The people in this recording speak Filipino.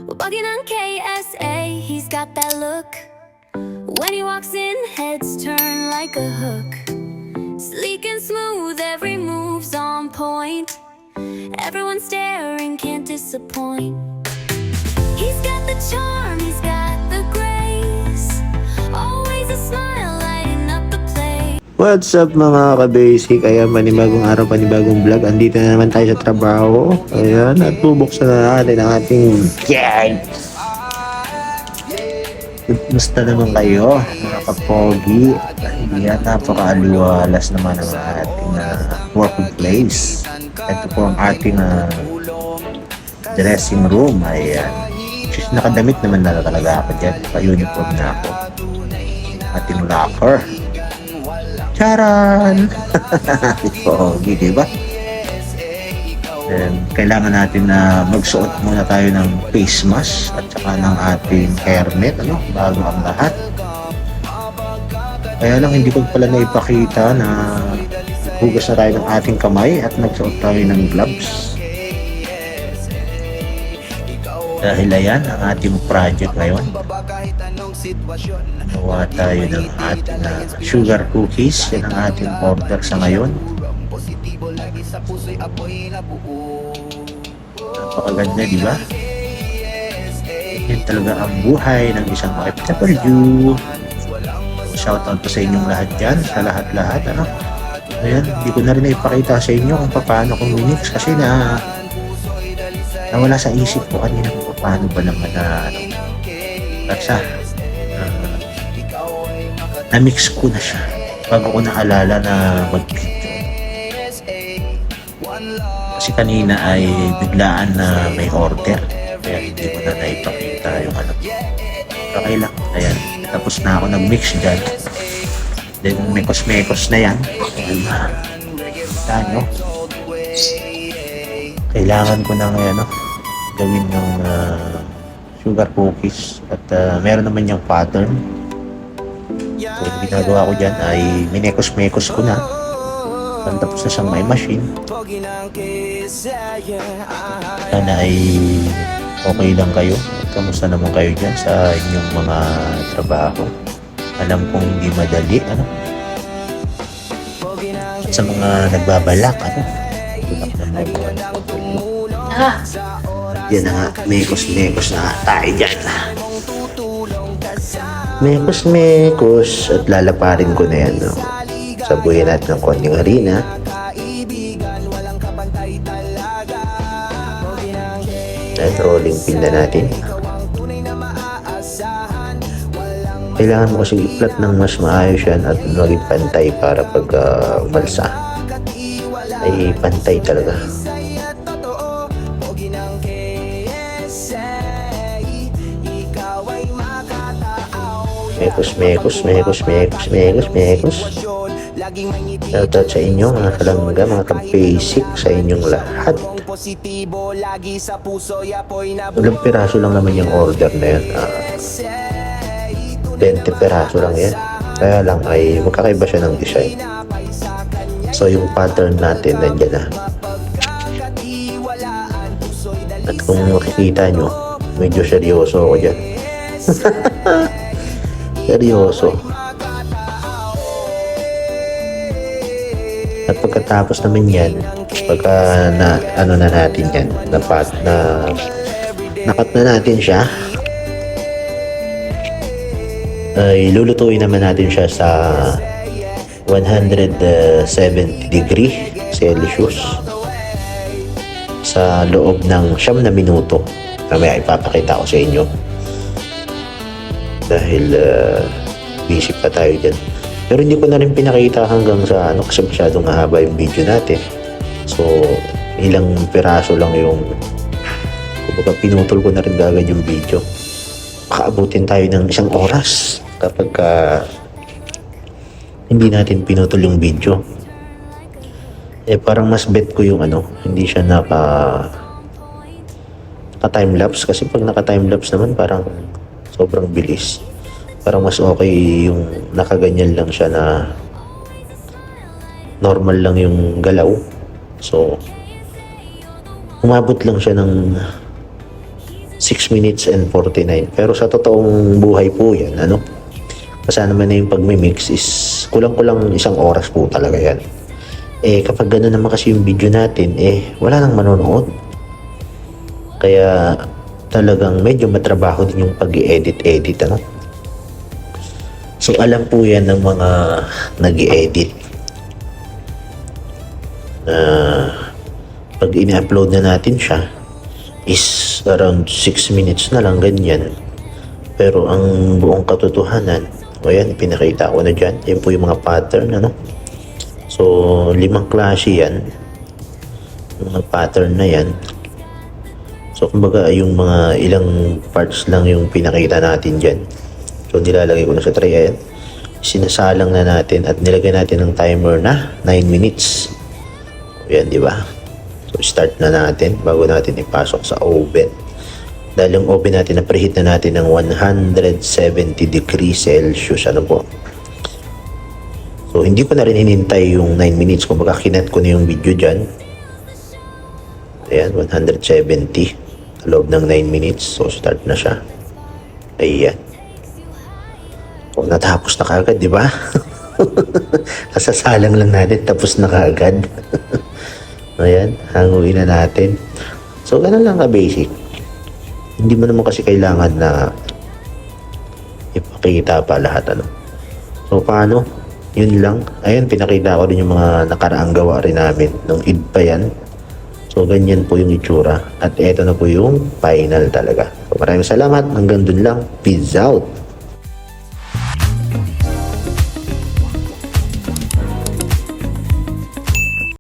We're bugging on KSA, he's got that look. When he walks in, heads turn like a hook. Sleek and smooth, every move's on point. Everyone staring, can't disappoint. He's got the charm, he's got the grace. Always a smile, lighting up the place. What's up mga ka-basic? Ayan, panibagong araw, panibagong vlog. Andito na naman tayo sa trabaho. Ayan, at bubuksan na natin ang ating yan. Gusto naman kayo, mga kapogi. Ayan, napaka-aliwalas naman ang ating workplace. Ito po ang ating dressing room. Ayan. Nakadamit naman na talaga ako dyan. Pa-uniform na ako. Ating locker. Charan! Pogi, diba? And kailangan natin na magsuot muna tayo ng face mask at saka ng ating hairnet, bago ang lahat. Kaya lang hindi ko pala naipakita na hugas na tayo ng ating kamay at magsuot tayo ng gloves. Dahil ayan ang ating project ngayon. Gawa tayo ng ating sugar cookies. Yan ang ating order sa ngayon. Napakaganda, di ba? Yan talaga ang buhay ng isang OFW. Shoutout po sa inyong lahat dyan, sa lahat-lahat. Ayan, hindi ko na rin ipakita sa inyo kung paano kung minix kasi nawala sa isip ko kanina kung paano ba naman na-mix ko na siya bago ko naalala na mag-video. Kasi kanina ay biglaan na may order kaya hindi ko na naipakita yung okay lang, ayan, tapos na ako nag-mix dyan, then mekos-mekos na yan. Ayan, kailangan ko na ngayon gawin ng sugar cookies at meron naman yung pattern. So yung ginagawa ko dyan ay minekos-mekos ko na. Tapos na siyang may machine. Sana ay okay lang kayo. Kamusta naman kayo dyan sa inyong mga trabaho? Alam kong hindi madali, At sa mga nagbabalak, yan na nga, mekos-mekos na tayo dyan. Mekos-mekos at lalaparin ko na yan, Sabuhin natin ng konting harina. At rolling pin na natin. Kailangan mo kasi i-flat ng mas maayos yan at maging pantay para pag umalsa ay pantay talaga. Mekos. Shoutout sa inyo mga kalangga, mga ka-basic sa inyong lahat. Ilang piraso lang naman yung order na yan. 20 piraso lang yan. Kaya lang ay magkakaiba siya ng design. So yung pattern natin nandiyan na. At kung makikita nyo, medyo seryoso ako dyan. Seryoso. At pagkatapos naman yan, pagka na natin yan, nakat na natin siya, ay lulutuin naman natin siya sa 170 degree Celsius sa loob ng 9 na minuto. Mamaya ipapakita ko sa inyo dahil busy pa tayo dyan. Pero hindi ko na rin pinakita hanggang sa kasi masyadong mahaba yung video natin. So ilang piraso lang yung kumbaga pinutol ko na rin agad yung video. Makaabutin tayo ng 1 oras kapag hindi natin pinutol yung video. Parang mas bet ko yung hindi siya naka time-lapse kasi pag naka-time-lapse naman parang sobrang bilis. Parang mas okay yung nakaganyan lang siya na normal lang yung galaw. So umabot lang siya ng 6 minutes and 49. Pero sa totoong buhay po yan, ano, kasama naman na yung pagmimix is kulang-kulang 1 oras po talaga yan. Kapag gano'n naman kasi yung video natin, wala nang manonood. Kaya talagang medyo matrabaho din yung pag-i-edit, ano. So alam po yan ng mga nag-i-edit na pag ini-upload na natin siya is around 6 minutes na lang, ganyan. Pero ang buong katotohanan, o yan, pinakita ko na dyan, yan po yung mga pattern, ano. So 5 klase yan, yung mga pattern na yan. So kumbaga yung mga ilang parts lang yung pinakita natin dyan. So nilalagay ko na sa tray, ayan, sinasalang na natin at nilagay natin ng timer na 9 minutes. Ayan, di ba? So start na natin bago natin ipasok sa oven. Dahil yung oven natin, na-preheat na natin ng 170 degrees Celsius, ano po. So hindi ko na rin hinintay yung 9 minutes. Kung baka kinet ko na yung video dyan. Ayan, 170 sa loob ng 9 minutes. So start na siya. Ayan. O, natapos na kaagad, di ba? Kasasalang lang natin, tapos na kaagad. Ayan, hanguin na natin. So, ganun lang ka-basic. Hindi mo naman kasi kailangan na ipakita pa lahat, ano. So, paano? Yun lang. Ayan, pinakita ko rin yung mga nakaraang gawa rin namin. Nung id pa yan. So, ganyan po yung itsura. At eto na po yung final talaga. So, maraming salamat. Hanggang dun lang. Peace out.